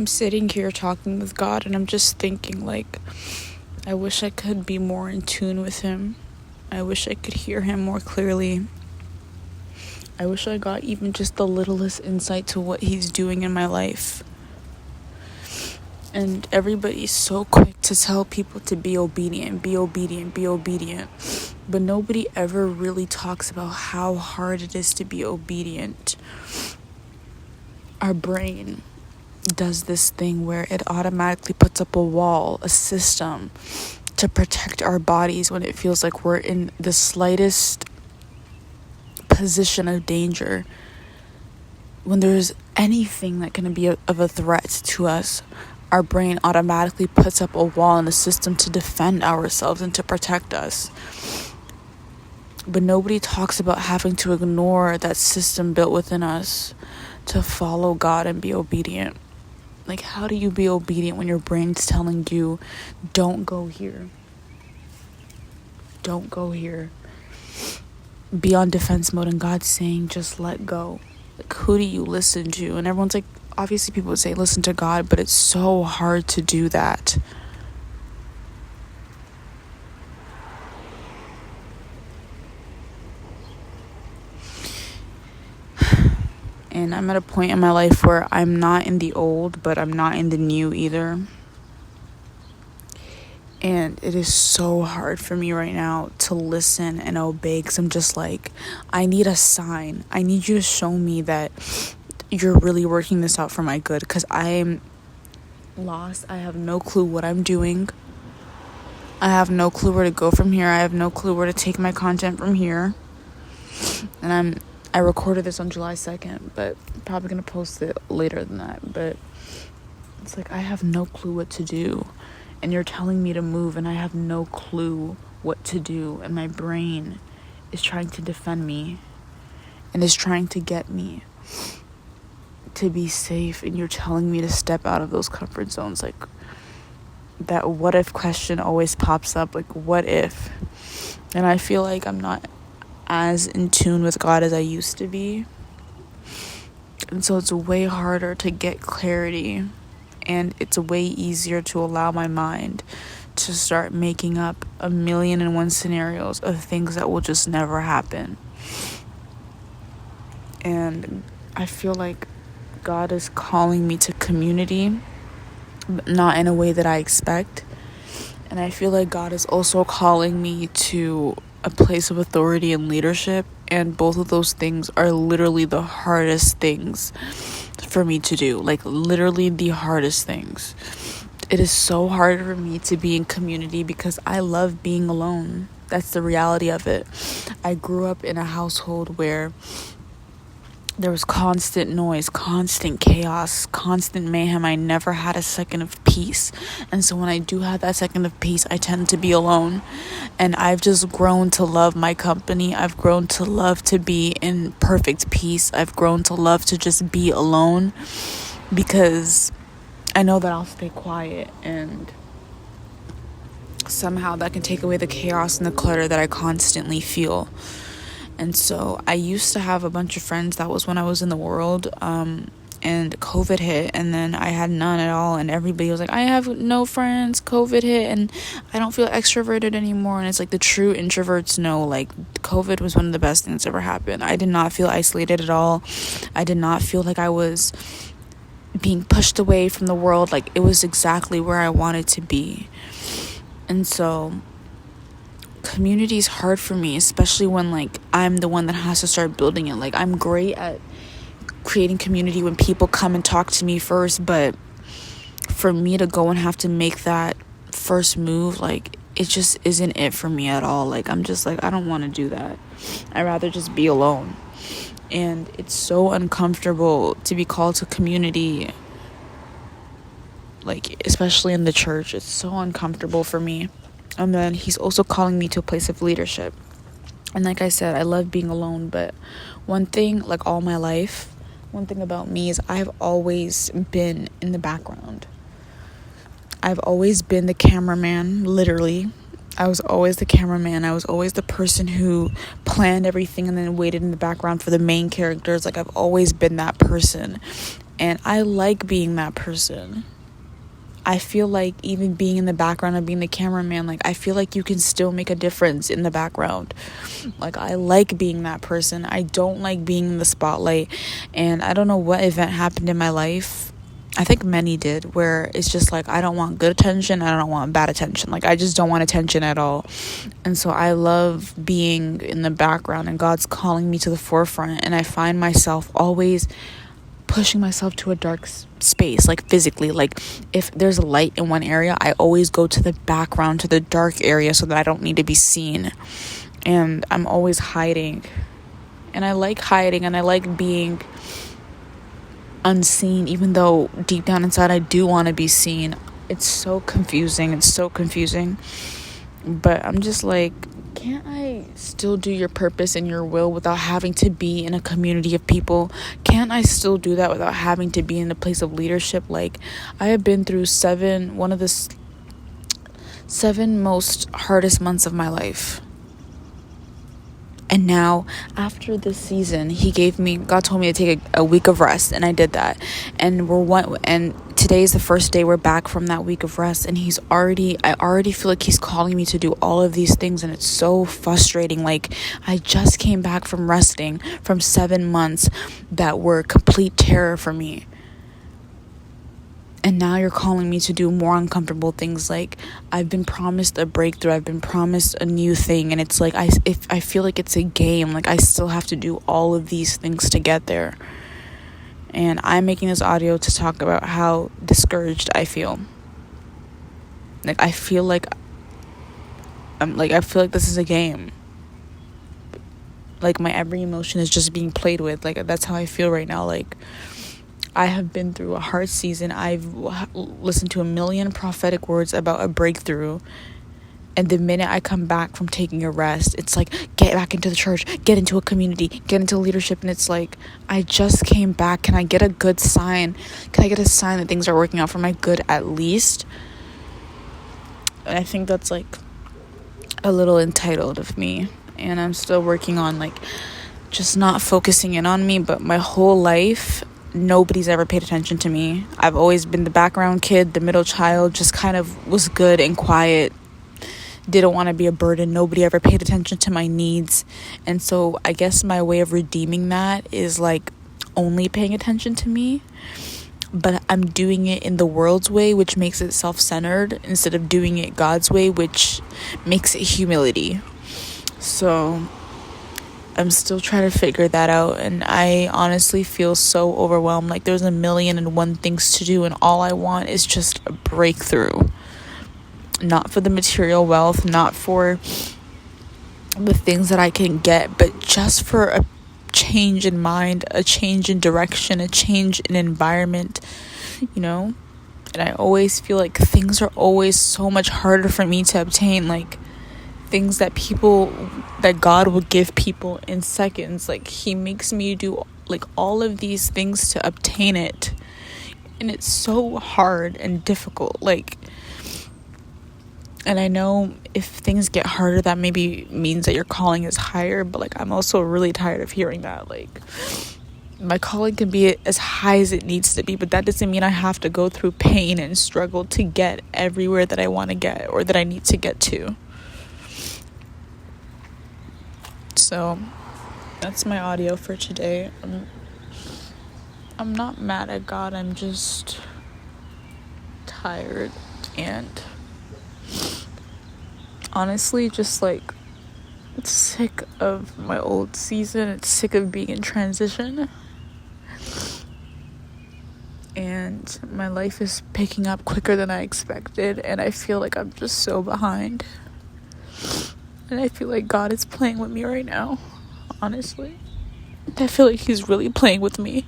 I'm sitting here talking with God, and I'm just thinking, like, I wish I could be more in tune with him. I wish I could hear him more clearly. I wish I got even just the littlest insight to what he's doing in my life. And everybody's so quick to tell people to be obedient, be obedient, be obedient. But nobody ever really talks about how hard it is to be obedient. Our brain does this thing where it automatically puts up a wall, a system to protect our bodies when it feels like we're in the slightest position of danger. When there's anything that can be of a threat to us, our brain automatically puts up a wall and a system to defend ourselves and to protect us. But nobody talks about having to ignore that system built within us to follow God and be obedient. Like, how do you be obedient when your brain's telling you, don't go here? Don't go here. Be on defense mode, and God's saying, just let go. Like, who do you listen to? And everyone's like, obviously people would say listen to God, but it's so hard to do that. And I'm at a point in my life where I'm not in the old, but I'm not in the new either. And it is so hard for me right now to listen and obey, because I'm just like, I need a sign. I need you to show me that you're really working this out for my good, because I'm lost. I have no clue what I'm doing. I have no clue where to go from here. I have no clue where to take my content from here. And I recorded this on July 2nd, but I'm probably going to post it later than that. But it's like, I have no clue what to do. And you're telling me to move, and I have no clue what to do. And my brain is trying to defend me and is trying to get me to be safe. And you're telling me to step out of those comfort zones. Like, that what if question always pops up. Like, what if? And I feel like I'm not as in tune with God as I used to be. And so it's way harder to get clarity. And it's way easier to allow my mind to start making up 1,000,001 scenarios of things that will just never happen. And I feel like God is calling me to community, but not in a way that I expect. And I feel like God is also calling me to a place of authority and leadership. And both of those things are literally the hardest things for me to do. Like, literally the hardest things. It is so hard for me to be in community because I love being alone. That's the reality of it. I grew up in a household where there was constant noise, constant chaos, constant mayhem. I never had a second of peace. And so when I do have that second of peace, I tend to be alone. And I've just grown to love my company. I've grown to love to be in perfect peace. I've grown to love to just be alone, because I know that I'll stay quiet, and somehow that can take away the chaos and the clutter that I constantly feel. And so I used to have a bunch of friends. That was when I was in the world, and COVID hit, and then I had none at all, and everybody was like, I have no friends, COVID hit, and I don't feel extroverted anymore. And it's like, the true introverts know, like, COVID was one of the best things that ever happened. I did not feel isolated at all. I did not feel like I was being pushed away from the world. Like, it was exactly where I wanted to be. And so community is hard for me, especially when, like, I'm the one that has to start building it. Like, I'm great at creating community when people come and talk to me first, but for me to go and have to make that first move, like, it just isn't it for me at all. Like, I'm just like, I don't want to do that. I'd rather just be alone. And it's so uncomfortable to be called to community, like, especially in the church. It's so uncomfortable for me. And then he's also calling me to a place of leadership. And like I said, I love being alone. But one thing, like, all my life, one thing about me is I've always been in the background. I've always been the cameraman, literally. I was always the cameraman. I was always the person who planned everything and then waited in the background for the main characters. Like, I've always been that person. And I like being that person. I feel like even being in the background and being the cameraman, like, I feel like you can still make a difference in the background. Like, I like being that person. I don't like being in the spotlight. And I don't know what event happened in my life. I think many did, where it's just like, I don't want good attention. I don't want bad attention. Like, I just don't want attention at all. And so I love being in the background, and God's calling me to the forefront. And I find myself always pushing myself to a dark space, like physically. Like, if there's a light in one area, I always go to the background, to the dark area, so that I don't need to be seen. And I'm always hiding, and I like hiding, and I like being unseen, even though deep down inside I do want to be seen. It's so confusing. But I'm just like, can't I still do your purpose and your will without having to be in a community of people? Can't I still do that without having to be in a place of leadership? Like, I have been through one of the 7 most hardest months of my life. And now, after this season, God told me to take a week of rest, and I did that. And today's the first day we're back from that week of rest, and I already feel like he's calling me to do all of these things, and it's so frustrating. Like, I just came back from resting from 7 months that were complete terror for me. And now you're calling me to do more uncomfortable things. Like, I've been promised a breakthrough. I've been promised a new thing. And it's like, I feel like it's a game. Like, I still have to do all of these things to get there. And I'm making this audio to talk about how discouraged I feel. Like, I feel like this is a game. Like, my every emotion is just being played with. Like, that's how I feel right now. Like, I have been through a hard season. I've listened to a million prophetic words about a breakthrough. And the minute I come back from taking a rest, it's like, get back into the church, get into a community, get into leadership. And it's like, I just came back. Can I get a good sign? Can I get a sign that things are working out for my good at least? And I think that's like a little entitled of me. And I'm still working on like just not focusing in on me. But my whole life, nobody's ever paid attention to me. I've always been the background kid, the middle child, just kind of was good and quiet, didn't want to be a burden. Nobody ever paid attention to my needs. And so I guess my way of redeeming that is like only paying attention to me, but I'm doing it in the world's way, which makes it self-centered, instead of doing it God's way, which makes it humility. So I'm still trying to figure that out, and I honestly feel so overwhelmed. Like, there's 1,000,001 things to do, and all I want is just a breakthrough. Not for the material wealth, not for the things that I can get, but just for a change in mind, a change in direction, a change in environment, you know? And I always feel like things are always so much harder for me to obtain, like things that God will give people in seconds. Like, he makes me do like all of these things to obtain it, and it's so hard and difficult. Like, and I know if things get harder, that maybe means that your calling is higher, but like, I'm also really tired of hearing that. Like, my calling can be as high as it needs to be, but that doesn't mean I have to go through pain and struggle to get everywhere that I want to get or that I need to get to. So that's my audio for today. I'm not mad at God. I'm just tired and honestly just like sick of my old season. It's sick of being in transition. And my life is picking up quicker than I expected, and I feel like I'm just so behind. And I feel like God is playing with me right now, honestly. I feel like he's really playing with me.